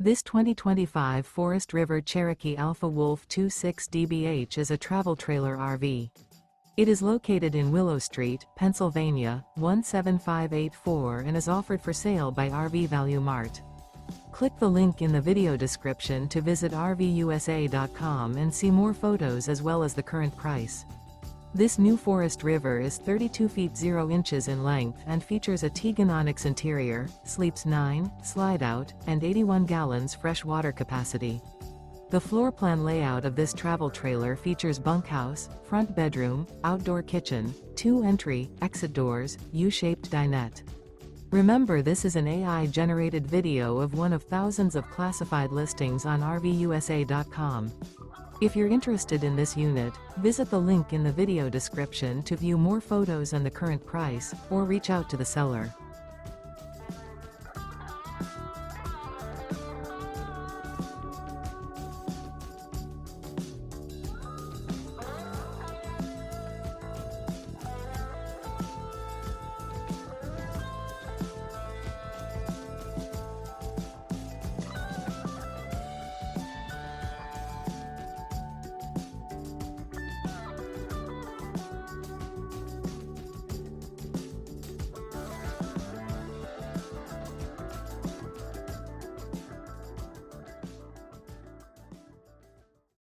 This 2025 Forest River Cherokee Alpha Wolf 26 DBH is a travel trailer RV. It is located in Willow Street, Pennsylvania, 17584 and is offered for sale by RV Value Mart. Click the link in the video description to visit RVUSA.com and see more photos as well as the current price. This new Forest River is 32 feet 0 inches in length and features a TEAGAN ONYX interior, sleeps 9, slide-out, and 81 gallons fresh water capacity. The floor plan layout of this travel trailer features bunkhouse, front bedroom, outdoor kitchen, 2 entry, exit doors, U-shaped dinette. Remember, this is an AI-generated video of one of thousands of classified listings on RVUSA.com. If you're interested in this unit, visit the link in the video description to view more photos and the current price, or reach out to the seller.